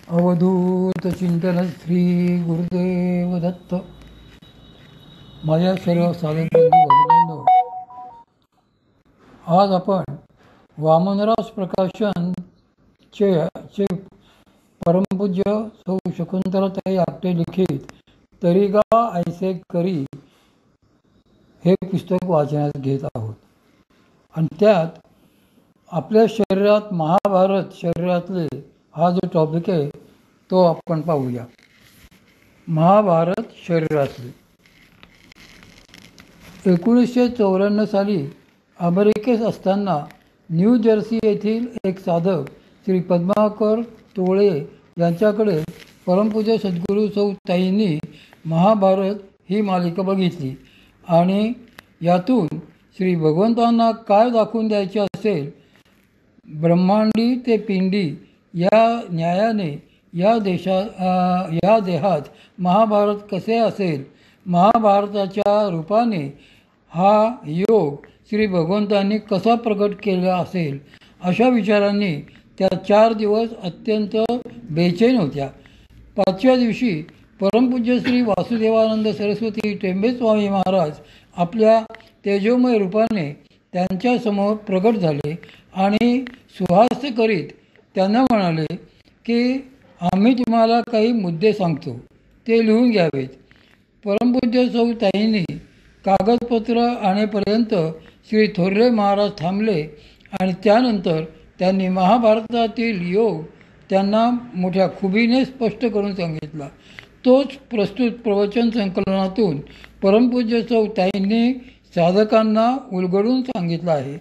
अवधूत चिंतन श्री गुरुदेव दत्त. माझ्या सर्व साधक बंधू भगिनींनो, आज आपण वामनराज प्रकाशन चे परमपूज्य सौ शकुंतलाताई आपटे लिखित तरी गा ऐसे करी हे पुस्तक वाचण्यात घेत आहोत. आणि त्यात आपल्या शरीरात महाभारत शरीरातले हा जो टॉपिक आहे तो आपण पाहूया. महाभारत शरीरातले 1994 साली अमेरिकेत असताना न्यू जर्सी येथील एक साधक श्री पद्माकर तोळे यांच्याकडे परमपूज्य सद्गुरू सौ ताईंनी महाभारत ही मालिका बघितली आणि यातून श्री भगवंतांना काय दाखवून द्यायचे असेल, ब्रह्मांडी ते पिंडी या न्यायाने या देहात महाभारत कसे असेल, महाभारताच्या रूपाने हा योग श्री भगवंतांनी कसा प्रकट केला असेल, अशा विचारांनी त्या 4 दिवस अत्यंत बेचैन होत्या. 5व्या दिवशी परमपूज्य श्री वासुदेवानंद सरस्वती टेंबे स्वामी महाराज आपल्या तेजोमय रूपाने त्यांच्यासमोर प्रकट झाले आणि सुहास्य करीत त्यांना म्हणाले की आम्ही तुम्हाला काही मुद्दे सांगतो, ते लिहून घ्यावेत. परमपूज्य सौ ताईंनी कागदपत्र आणेपर्यंत श्री थोरले महाराज थांबले आणि त्यानंतर त्यांनी महाभारतातील योग त्यांना मोठ्या खुबीने स्पष्ट करून सांगितला. तोच प्रस्तुत प्रवचन संकलनातून परमपूज्य सौ ताईंनी साधकांना उलगडून सांगितलं आहे.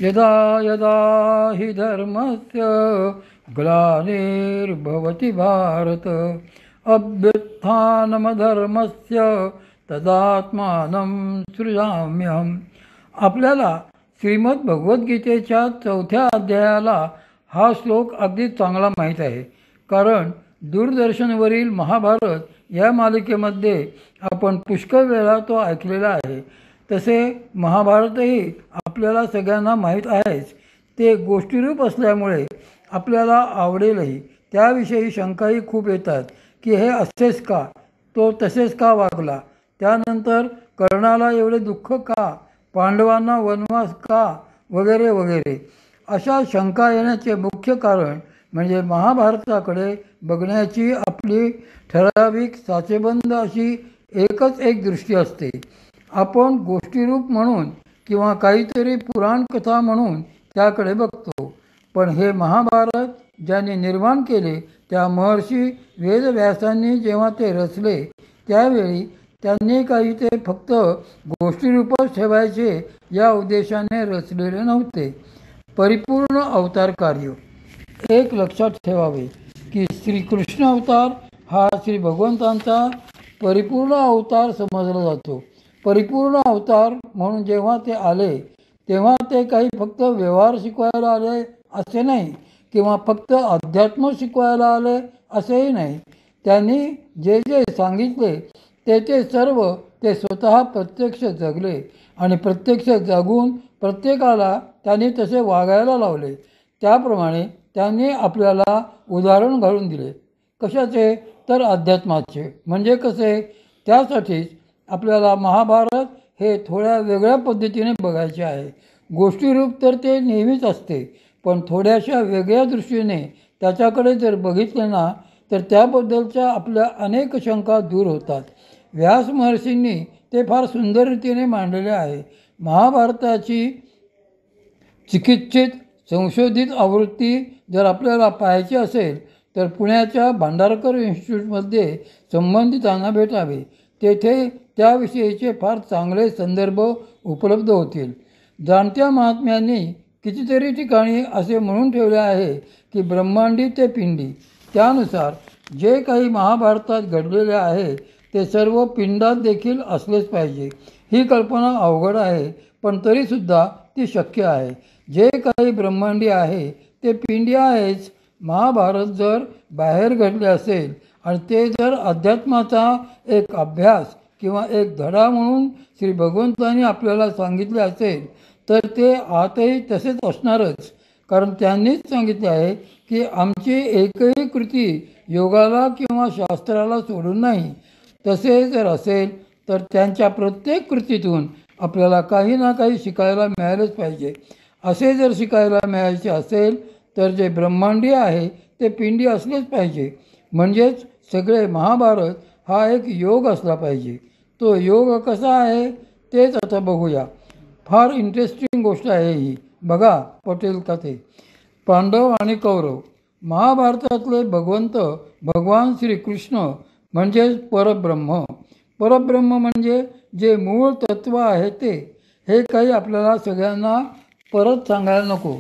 यदा यदा हि धर्मस्य ग्लानिर्भवति भारत अभ्युत्थानमधर्मस्य तदात्मानं सृजाम्यहम्. आपल्याला श्रीमद भगवद्गीतेच्या 4थ्या अध्यायाला हा श्लोक अगदी चांगला माहीत आहे, कारण दूरदर्शनवरील महाभारत या मालिकेमध्ये आपण पुष्कळ वेळा तो ऐकलेला आहे. तसे महाभारतही आपल्याला सगळ्यांना माहीत आहेच. ते गोष्टीरूप असल्यामुळे आपल्याला आवडेलही. त्याविषयी शंकाही खूप येतात की हे असेच का, तो तसेच का वागला, त्यानंतर कर्णाला एवढे दुःख का, पांडवांना वनवास का, वगैरे वगैरे. अशा शंका येण्याचे मुख्य कारण म्हणजे महाभारताकडे बघण्याची आपली ठराविक साचेबंद अशी एकच एक दृष्टी असते. आपण गोष्टीरूप म्हणून किंवा काहीतरी पुराणकथा म्हणून त्याकडे बघतो. पण हे महाभारत ज्यांनी निर्माण केले त्या महर्षी वेदव्यासांनी जेव्हा ते रचले त्यावेळी त्यांनी काही ते फक्त गोष्टीरूपच ठेवायचे या उद्देशाने रचलेले नव्हते. परिपूर्ण अवतार कार्य. एक लक्षात ठेवावे की श्रीकृष्ण अवतार हा श्री भगवंतांचा परिपूर्ण अवतार समजला जातो. परिपूर्ण अवतार म्हणून जेव्हा ते आले तेव्हा ते काही फक्त व्यवहार शिकवायला आले असे नाही, किंवा फक्त अध्यात्म शिकवायला आले असेही नाही. त्यांनी जे जे सांगितले ते सर्व ते स्वतः प्रत्यक्ष जगले आणि प्रत्यक्ष जगून प्रत्येकाला त्यांनी तसे वागायला लावले. त्याप्रमाणे त्यांनी आपल्याला उदाहरण घालून दिले. कशाचे? तर अध्यात्माचे. म्हणजे कसे? त्यासाठीच आपल्याला महाभारत हे थोड्या वेगळ्या पद्धतीने बघायचे आहे. गोष्टीरूप तर ते नेहमीच असते, पण थोड्याशा वेगळ्या दृष्टीने त्याच्याकडे जर बघितले ना तर त्याबद्दलच्या आपल्या अनेक शंका दूर होतात. व्यास महर्षींनी ते फार सुंदर रीतीने मांडलेले आहे. महाभारताची चिकित्सित संशोधित आवृत्ती जर आपल्याला पाहायची असेल तर पुण्याच्या भांडारकर इन्स्टिट्यूटमध्ये संबंधितांना भेटावे. तेथे त्याविषयीचे फार चांगले संदर्भ उपलब्ध होतील. जाणत्या महात्म्यांनी कितीतरी ठिकाणी असे म्हणून ठेवले आहे की ब्रह्मांडी ते पिंडी. त्यानुसार जे काही महाभारतात घडलेले आहे ते सर्व पिंडात देखील असलेच पाहिजे. ही कल्पना अवघड आहे, पण तरीसुद्धा ती शक्य आहे. जे काही ब्रह्मांडी आहे ते पिंडी आहेच. महाभारत जर बाहेर घडले असेल आणि ते जर अध्यात्माचा एक अभ्यास किंवा एक धडा म्हणून श्री भगवंतांनी आपल्याला सांगितले असेल तर ते आतही तसेच असणारच. कारण त्यांनीच सांगितले आहे की आमची एकही कृती योगाला किंवा शास्त्राला सोडून नाही. तसे जर असेल तर त्यांच्या प्रत्येक कृतीतून आपल्याला काही ना काही शिकायला मिळालंच पाहिजे. असे जर शिकायला मिळायचे असेल तर जे ब्रह्मांडीय आहे ते पिंडी असलेच पाहिजे. म्हणजेच सगळे महाभारत हा एक योग असला पाहिजे. तो योग कसा आहे तेच आता बघूया. फार इंटरेस्टिंग गोष्ट आहे ही. बघा पटेल का ते. पांडव आणि कौरव. महाभारतातले भगवंत भगवान श्रीकृष्ण म्हणजेच परब्रह्म. परब्रह्म म्हणजे जे मूळ तत्त्व आहे ते. हे काही आपल्याला सगळ्यांना परत सांगायला नको,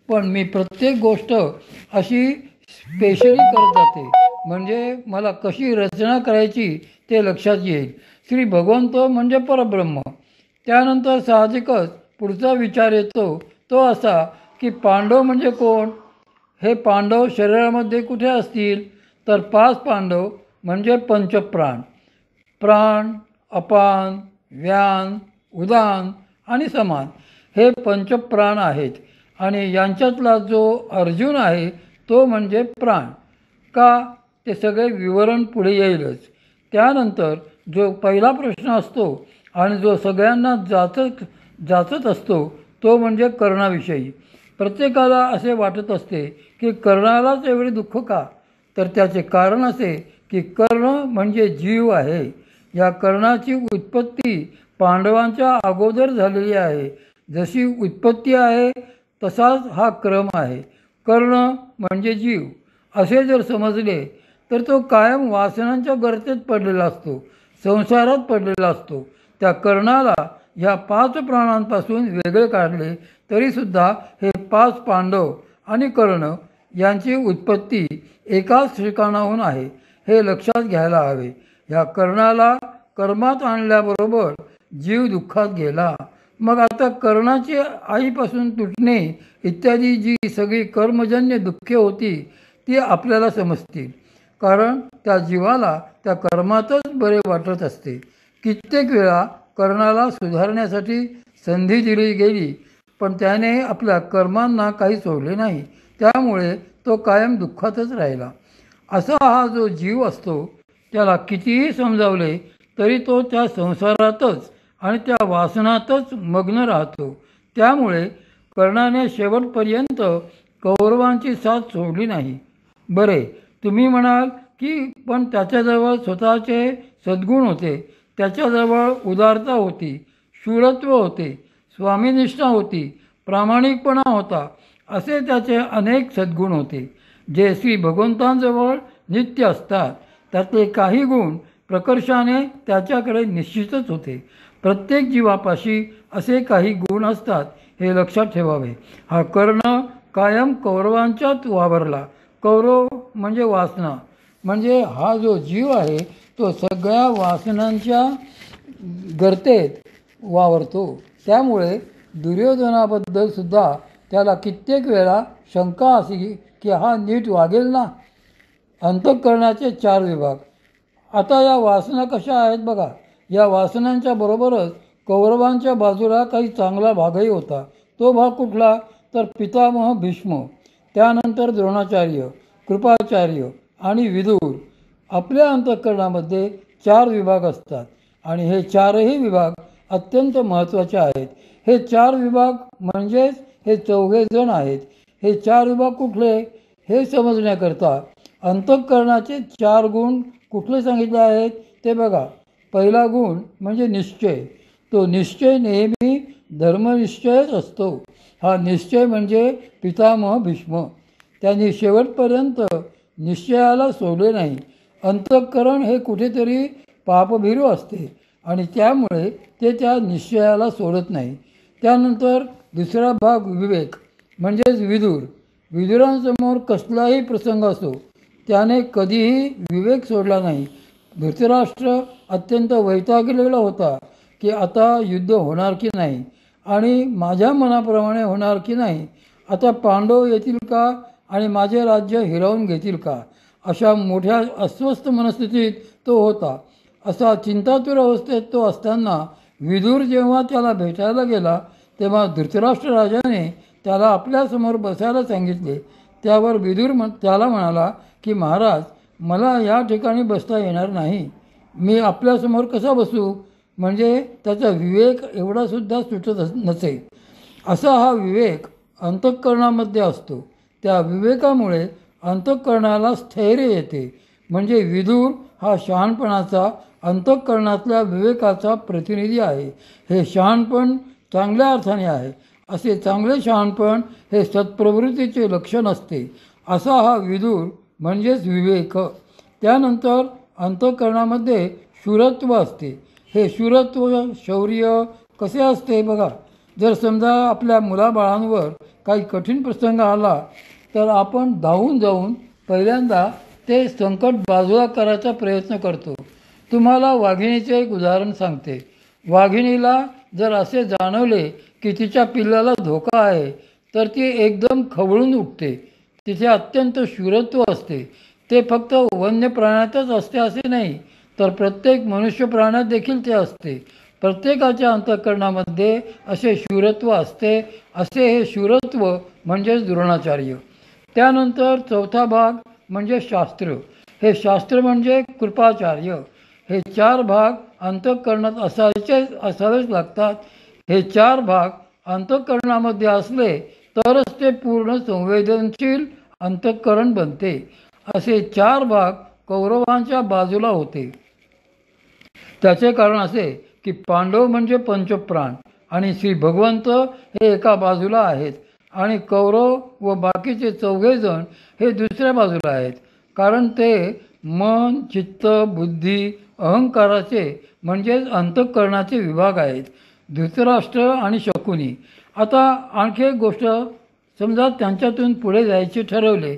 पण मी प्रत्येक गोष्ट अशी स्पेशली करत जाते म्हणजे मला कशी रचना करायची ते लक्षात येईल. श्री भगवंत म्हणजे परब्रह्म. त्यानंतर साहजिकच पुढचा विचार येतो तो असा की पांडव म्हणजे कोण. हे पांडव शरीरामध्ये कुठे असतील तर 5 पांडव म्हणजे पंचप्राण. प्राण, अपान, व्यान, उदान आणि समान हे पंचप्राण आहेत. आणि यांच्यातला जो अर्जुन आहे तो म्हणजे प्राण. का ते सगळे विवरण पुढे येईलच. त्यानंतर जो पहिला प्रश्न असतो आणि जो सगळ्यांना जाचत असतो तो म्हणजे कर्णाविषयी. प्रत्येकाला असे वाटत असते की कर्णालाच एवढे दुःख का. तर त्याचे कारण असे की कर्ण म्हणजे जीव आहे. या कर्णाची उत्पत्ती पांडवांच्या अगोदर झालेली आहे. जशी उत्पत्ती आहे तसाच हा क्रम आहे. कर्ण म्हणजे जीव असे जर समजले तर तो कायम वासनांच्या गर्तेत पडलेला असतो, संसारात पडलेला असतो. त्या कर्णाला ह्या 5 प्राणांपासून वेगळे काढले तरीसुद्धा हे 5 पांडव आणि कर्ण यांची उत्पत्ती एकाच ठिकाणाहून आहे हे लक्षात घ्यायला हवे. ह्या कर्णाला कर्मात आणल्याबरोबर जीव दुःखात गेला. मग आता कर्णाची आईपासून तुटणे इत्यादी जी सगळी कर्मजन्य दुःखे होती ती आपल्याला समजतील. कारण त्या जीवाला त्या कर्मातच बरे वाटत असते. कित्येक वेळा कर्णाला सुधारण्यासाठी संधी दिली गेली पण त्याने आपल्या कर्मांना काही सोडले नाही. त्यामुळे तो कायम दुःखातच राहिला. असा हा जो जीव असतो त्याला कितीही समजावले तरी तो त्या संसारातच आणि त्या वासनातच मग्न राहतो. त्यामुळे कर्णाने शेवटपर्यंत कौरवांची साथ सोडली नाही. बरे, तुम्ही म्हणाल की पण त्याच्याजवळ स्वतःचे सद्गुण होते, त्याच्याजवळ उदारता होती, शूरत्व होते, स्वामीनिष्ठा होती, प्रामाणिकपणा होता, असे त्याचे अनेक सद्गुण होते जे श्री भगवंतांजवळ नित्य असतात. त्यातले काही गुण प्रकर्षाने त्याच्याकडे निश्चितच होते. प्रत्येक जीवापाशी असे काही गुण असतात हे लक्षात ठेवावे. हा कर्ण कायम कौरवांच्यात वावरला. कौरव म्हणजे वासना, म्हणजे हा जो जीव आहे तो सगळ्या वासनांच्या गर्तेत वावरतो. त्यामुळे दुर्योधनाबद्दल सुद्धा त्याला कित्येक वेळा शंका अशी की हा नीट वागेल ना. अंतःकरणाचे 4 विभाग. आता या वासना कशा आहेत बघा. या वासनांच्या बरोबरच कौरवांच्या बाजूला काही चांगला भागही होता. तो भाग कुठला तर पितामह भीष्म, त्यानंतर द्रोणाचार्य, कृपाचार्य आणि विदुर. आपल्या अंतःकरणामध्ये 4 विभाग असतात आणि हे 4ही विभाग अत्यंत महत्त्वाचे आहेत. हे 4 विभाग म्हणजेच हे 4घे जण आहेत. हे 4 विभाग कुठले हे समजण्याकरता अंतःकरणाचे 4 गुण कुठले सांगितले आहेत ते बघा. पहिला गुण म्हणजे निश्चय. तो निश्चय नेहमी धर्मनिश्चयच असतो. हा निश्चय म्हणजे पितामह भीष्म. त्यांनी शेवटपर्यंत निश्चयाला सोडले नाही. अंतःकरण हे कुठेतरी पापभीरू असते आणि त्यामुळे ते त्या निश्चयाला सोडत नाही. त्यानंतर दुसरा भाग विवेक म्हणजेच विदुर. विदुरांसमोर कसलाही प्रसंग असो त्याने कधीही विवेक सोडला नाही. धृतराष्ट्र अत्यंत वैतागलेला होता की आता युद्ध होणार की नाही आणि माझ्या मनाप्रमाणे होणार की नाही. आता पांडव येतील का आणि माझे राज्य हिरावून घेतील का, अशा मोठ्या अस्वस्थ मनस्थितीत तो होता. असा चिंतातुर अवस्थेत तो असताना विदुर जेव्हा त्याला भेटायला गेला तेव्हा धृतराष्ट्र राजाने त्याला आपल्यासमोर बसायला सांगितले. त्यावर विदुर त्याला म्हणाला की महाराज, मला या ठिकाणी बसता येणार नाही. मी आपल्यासमोर कसा बसू? म्हणजे त्याचा विवेक एवढासुद्धा सुटत नसे. असा हा विवेक अंतःकरणामध्ये असतो. त्या विवेकामुळे अंतःकरणाला स्थैर्य येते. म्हणजे विदुर हा शहाणपणाचा अंतःकरणातल्या विवेकाचा प्रतिनिधी आहे. हे शहाणपण चांगल्या अर्थाने आहे. असे चांगले शहाणपण हे सत्प्रवृत्तीचे लक्षण असते. असा हा विदुर म्हणजेच विवेक. त्यानंतर अंतःकरणामध्ये शूरत्व असते. हे शूरत्व शौर्य कसे असते बघा. जर समजा आपल्या मुलाबाळांवर काही कठीण प्रसंग आला तर आपण धावून जाऊन पहिल्यांदा ते संकट बाजूला करायचा प्रयत्न करतो. तुम्हाला वाघिणीचे एक उदाहरण सांगते. वाघिणीला जर असे जाणवले की तिच्या पिल्लाला धोका आहे तर ती एकदम खवळून उठते. तिथे अत्यंत शूरत्व असते. ते फक्त वन्य प्राण्यातच असते असे नाही, तर प्रत्येक मनुष्य प्राण्यात देखील ते असते. प्रत्येकाच्या अंतःकरणामध्ये असे शूरत्व असते. असे हे शूरत्व म्हणजेच द्रोणाचार्य. त्यानंतर चौथा भाग म्हणजे शास्त्र. हे शास्त्र म्हणजे कृपाचार्य. हे 4 भाग अंतःकरणात असावेच लागतात. हे 4 भाग अंतःकरणामध्ये असले तरच ते पूर्ण संवेदनशील अंतःकरण बनते. असे 4 भाग कौरवांच्या बाजूला होते. त्याचे कारण असे की पांडव म्हणजे पंचप्राण आणि श्री भगवंत हे एका बाजूला आहेत आणि कौरव व बाकीचे 4 जण हे दुसऱ्या बाजूला आहेत. कारण ते मन, चित्त, बुद्धी, अहंकाराचे म्हणजेच अंतःकरणाचे विभाग आहेत. धृतराष्ट्र आणि शकुनी. आता आणखी एक गोष्ट, समजा त्यांच्यातून पुढे जायचे ठरवले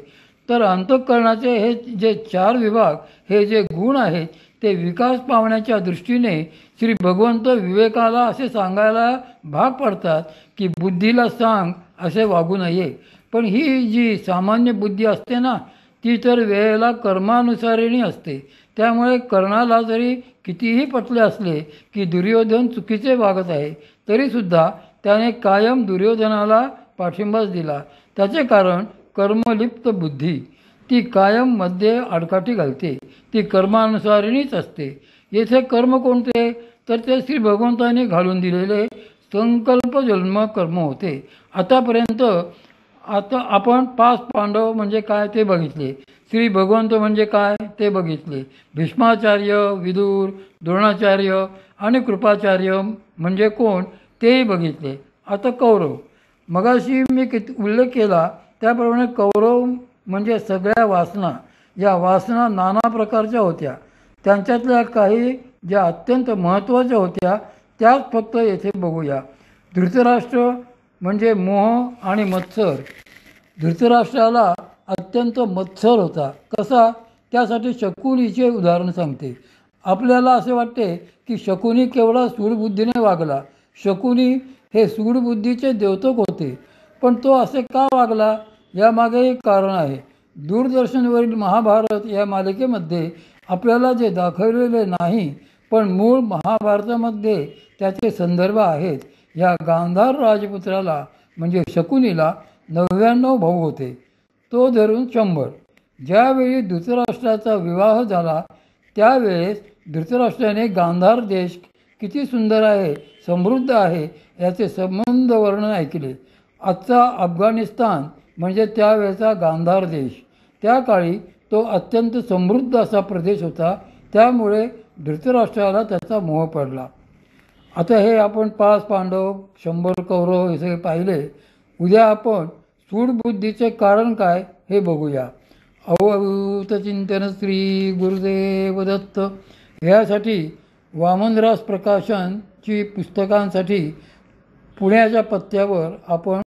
तर अंतःकरणाचे हे जे 4 विभाग, हे जे गुण आहेत ते विकास पावण्याच्या दृष्टीने श्री भगवंत विवेकाला असे सांगायला भाग पडतात की बुद्धीला सांग असे वागू नये. पण ही जी सामान्य बुद्धी असते ना, ती तर वेळेला कर्मानुसारिणी असते. त्यामुळे कर्णाला जरी कितीही पटले असले की दुर्योधन चुकीचे वागत आहे तरीसुद्धा त्याने कायम दुर्योधनाला पाठिंबाच दिला. त्याचे कारण कर्मलिप्त बुद्धी. ती कायम मध्ये आडकाठी घालते. ती कर्मानुसारिणीच असते. येथे कर्म कोणते? तर ते श्री भगवंताने घालून दिलेले संकल्प जन्म कर्म होते. आतापर्यंत आपण 5 पांडव म्हणजे काय ते बघितले. श्री भगवंत म्हणजे काय ते बघितले. भीष्माचार्य, विदुर, द्रोणाचार्य आणि कृपाचार्य म्हणजे कोण तेही बघितले. आता कौरव. मगाशी मी उल्लेख केला त्याप्रमाणे कौरव म्हणजे सगळ्या वासना. या वासना नाना प्रकारच्या होत्या. त्यांच्यातल्या काही ज्या अत्यंत महत्त्वाच्या होत्या त्याच फक्त येथे बघूया. धृतराष्ट्र म्हणजे मोह आणि मत्सर. धृतराष्ट्राला अत्यंत मत्सर होता. कसा? त्यासाठी शकुनीचे उदाहरण सांगते. आपल्याला असे वाटते की शकुनी केवढा सूडबुद्धीने वागला. शकुनी हे सूडबुद्धीचे द्योतक होते. पण तो असे का वागला यामागे एक कारण आहे. दूरदर्शनवरील महाभारत या मालिकेमध्ये आपल्याला जे दाखवलेले नाही पण मूळ महाभारतामध्ये त्याचे संदर्भ आहेत. या गांधार राजपुत्राला म्हणजे शकुनीला 99 भाऊ होते, तो धरून 100. ज्यावेळी धृतराष्ट्राचा विवाह झाला त्यावेळेस धृतराष्ट्राने गांधार देश किती सुंदर आहे, समृद्ध आहे याचे संबंध वर्णन ऐकले. आजचा अफगाणिस्तान म्हणजे त्यावेळेचा गांधार देश. त्या काळी तो अत्यंत समृद्ध असा प्रदेश होता. त्यामुळे धृतराष्ट्राला त्याचा मोह पडला. आता हे आपण 5 पांडव, 100 कौरव हे सगळे पाहिले. उद्या आपण सूडबुद्धीचे कारण काय हे बघूया. अवधूत चिंतन श्री गुरुदेव दत्त. ह्यासाठी वामनरास प्रकाशनची पुस्तकांसाठी पुण्याच्या पत्त्यावर आपण